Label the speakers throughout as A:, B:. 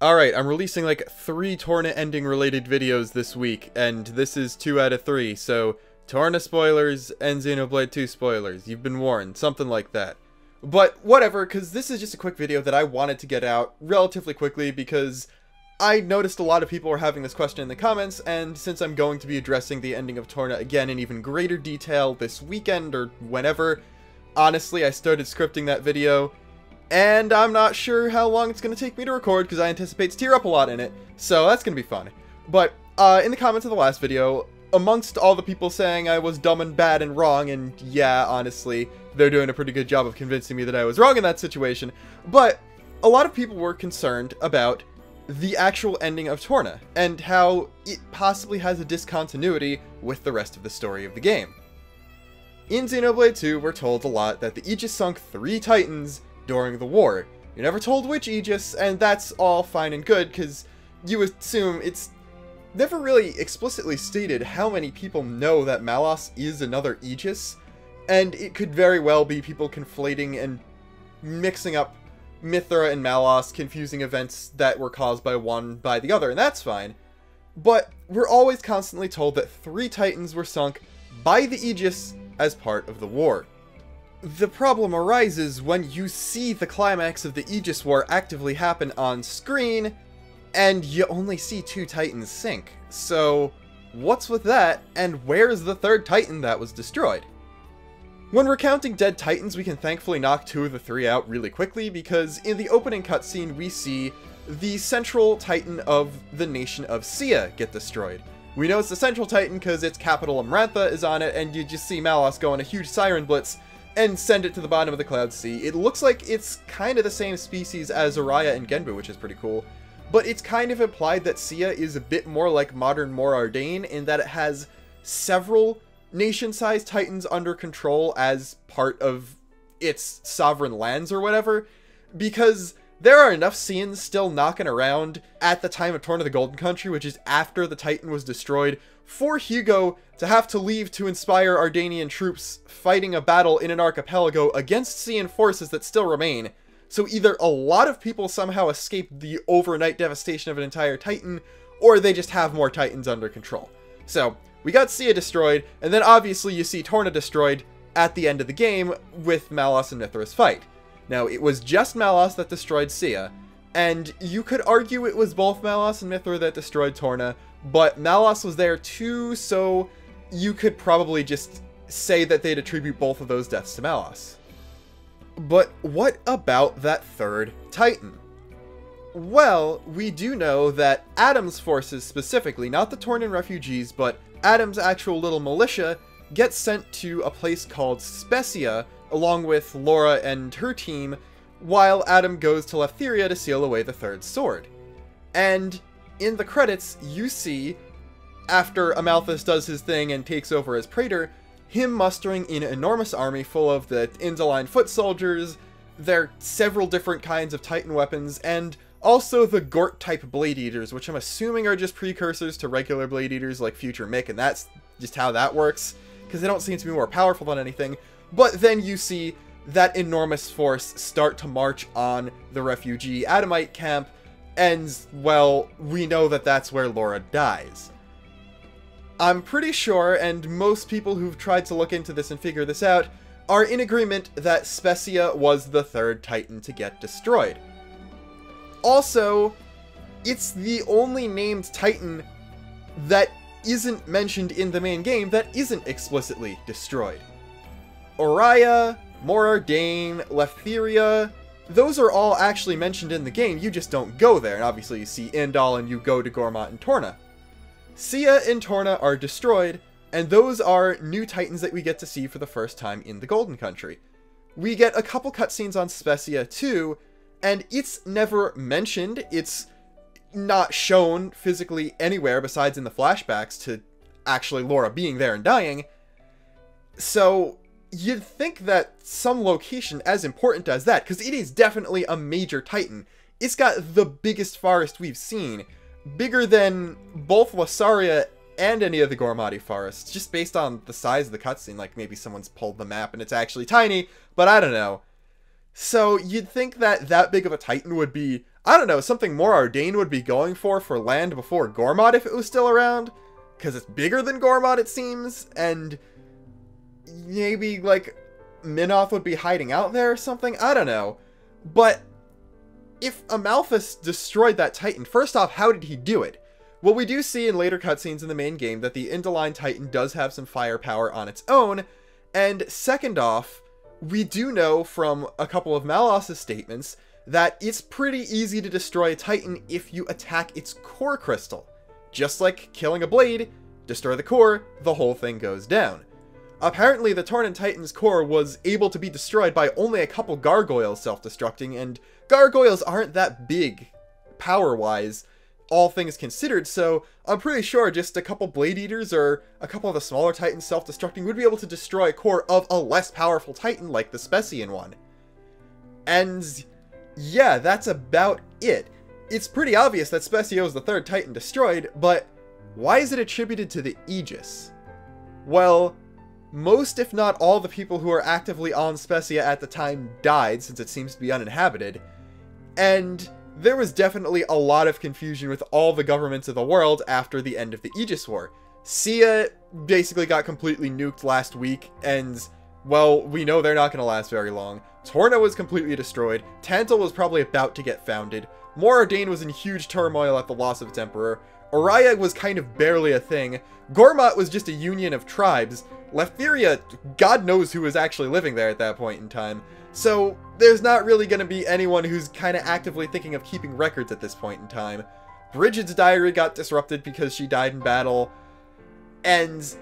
A: Alright, I'm releasing like 3 Torna ending related videos this week, and this is 2 out of 3, so Torna spoilers and Xenoblade 2 spoilers. You've been warned, something like that. But whatever, because this is just a quick video that I wanted to get out relatively quickly because I noticed a lot of people were having this question in the comments, and since I'm going to be addressing the ending of Torna again in even greater detail this weekend or whenever, honestly, I started scripting that video. And I'm not sure how long it's going to take me to record because I anticipate to tear up a lot in it, so that's going to be fun. But in the comments of the last video, amongst all the people saying I was dumb and bad and wrong, and yeah, honestly, they're doing a pretty good job of convincing me that I was wrong in that situation, but a lot of people were concerned about the actual ending of Torna, and how it possibly has a discontinuity with the rest of the story of the game. In Xenoblade 2, we're told a lot that the Aegis sunk 3 titans during the war. You're never told which Aegis, and that's all fine and good, because you assume it's never really explicitly stated how many people know that Malos is another Aegis, and it could very well be people conflating and mixing up Mithra and Malos, confusing events that were caused by one by the other, and that's fine. But we're always constantly told that 3 titans were sunk by the Aegis as part of the war. The problem arises when you see the climax of the Aegis War actively happen on screen, and you only see 2 titans sink. So, what's with that, and where's the 3rd titan that was destroyed? When we're counting dead titans, we can thankfully knock 2 of the 3 out really quickly, because in the opening cutscene we see the central titan of the nation of Specia get destroyed. We know it's the central titan because its capital Amarantha is on it, and you just see Malos go on a huge siren blitz and send it to the bottom of the Cloud Sea. It looks like it's kind of the same species as Araya and Genbu, which is pretty cool, but it's kind of implied that Specia is a bit more like modern Morardain in that it has several nation-sized titans under control as part of its sovereign lands or whatever, because there are enough Scenes still knocking around at the time of Torna of the Golden Country, which is after the Titan was destroyed, for Hugo to have to leave to inspire Ardanian troops fighting a battle in an archipelago against Scian forces that still remain. So either a lot of people somehow escape the overnight devastation of an entire Titan, or they just have more Titans under control. So, we got Specia destroyed, and then obviously you see Torna destroyed at the end of the game with Malos and Mithra's fight. Now, it was just Malos that destroyed Specia, and you could argue it was both Malos and Mithra that destroyed Torna, but Malos was there too, so you could probably just say that they'd attribute both of those deaths to Malos. But what about that 3rd Titan? Well, we do know that Adam's forces specifically, not the Tornan refugees, but Adam's actual little militia, gets sent to a place called Specia, along with Laura and her team, while Adam goes to Leftheria to seal away the 3rd sword. And in the credits, you see, after Amalthus does his thing and takes over as Praetor, him mustering an enormous army full of the Indoline foot soldiers, their several different kinds of Titan weapons, and also the Gort-type Blade Eaters, which I'm assuming are just precursors to regular Blade Eaters like Future Mick, and that's just how that works, because they don't seem to be more powerful than anything. But then you see that enormous force start to march on the refugee Adamite camp, and, well, we know that that's where Laura dies. I'm pretty sure, and most people who've tried to look into this and figure this out, are in agreement that Specia was the 3rd Titan to get destroyed. Also, it's the only named Titan that isn't mentioned in the main game that isn't explicitly destroyed. Araya, Morardain, Leftheria, those are all actually mentioned in the game, you just don't go there, and obviously you see Indal and you go to Gormott and Torna. Specia and Torna are destroyed, and those are new Titans that we get to see for the first time in the Golden Country. We get a couple cutscenes on Specia too, and it's never mentioned, it's not shown physically anywhere besides in the flashbacks to actually Laura being there and dying, so you'd think that some location as important as that, because it is definitely a major Titan, it's got the biggest forest we've seen, bigger than both Lasaria and any of the Gormati forests, just based on the size of the cutscene, like maybe someone's pulled the map and it's actually tiny, but I don't know. So you'd think that that big of a Titan would be I don't know, something more Ardain would be going for land before Gormod if it was still around. Because it's bigger than Gormod, it seems, and maybe, like, Minoth would be hiding out there or something? I don't know. But if Amalthus destroyed that Titan, first off, how did he do it? Well, we do see in later cutscenes in the main game that the Indoline Titan does have some firepower on its own, and second off, we do know from a couple of Malos's statements that it's pretty easy to destroy a Titan if you attack its core crystal. Just like killing a blade, destroy the core, the whole thing goes down. Apparently, the Torrent Titan's core was able to be destroyed by only a couple gargoyles self-destructing, and gargoyles aren't that big, power-wise, all things considered, so I'm pretty sure just a couple Blade Eaters or a couple of the smaller Titans self-destructing would be able to destroy a core of a less powerful Titan like the Specian one. And yeah, that's about it. It's pretty obvious that Specia was the third Titan destroyed, but why is it attributed to the Aegis? Well, most if not all the people who are actively on Specia at the time died, since it seems to be uninhabited, and there was definitely a lot of confusion with all the governments of the world after the end of the Aegis War. Sia basically got completely nuked last week, and, well, we know they're not going to last very long. Torna was completely destroyed, Tantal was probably about to get founded, Moradane was in huge turmoil at the loss of its emperor, Oriah was kind of barely a thing, Gormott was just a union of tribes, Leftheria, God knows who was actually living there at that point in time, so there's not really going to be anyone who's kind of actively thinking of keeping records at this point in time. Brigid's diary got disrupted because she died in battle, and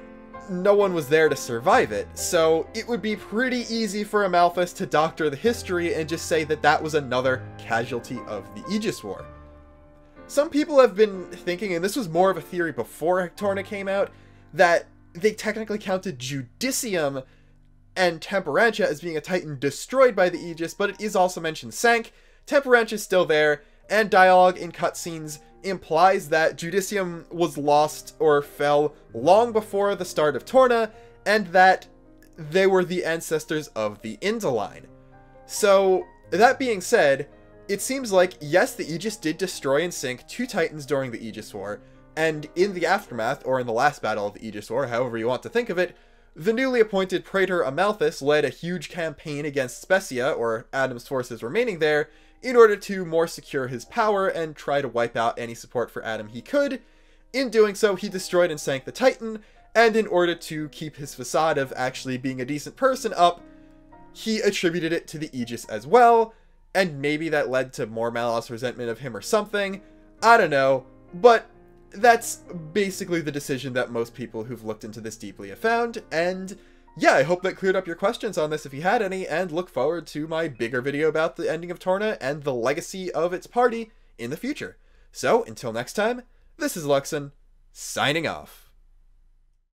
A: no one was there to survive it, so it would be pretty easy for Amalthus to doctor the history and just say that that was another casualty of the Aegis War. Some people have been thinking, and this was more of a theory before Torna came out, that they technically counted Judicium and Temperantia as being a Titan destroyed by the Aegis, but it is also mentioned Sank. Temperantia is still there, and dialogue in cutscenes implies that Judicium was lost or fell long before the start of Torna, and that they were the ancestors of the Indoline. So, that being said, it seems like, yes, the Aegis did destroy and sink 2 Titans during the Aegis War, and in the aftermath, or in the last battle of the Aegis War, however you want to think of it, the newly appointed Praetor Amalthus led a huge campaign against Specia, or Adam's forces remaining there, in order to more secure his power and try to wipe out any support for Adam he could. In doing so, he destroyed and sank the Titan, and in order to keep his facade of actually being a decent person up, he attributed it to the Aegis as well, and maybe that led to more Malos resentment of him or something. I don't know, but that's basically the decision that most people who've looked into this deeply have found, and yeah, I hope that cleared up your questions on this if you had any, and look forward to my bigger video about the ending of Torna and the legacy of its party in the future. So, until next time, this is Luxin, signing off.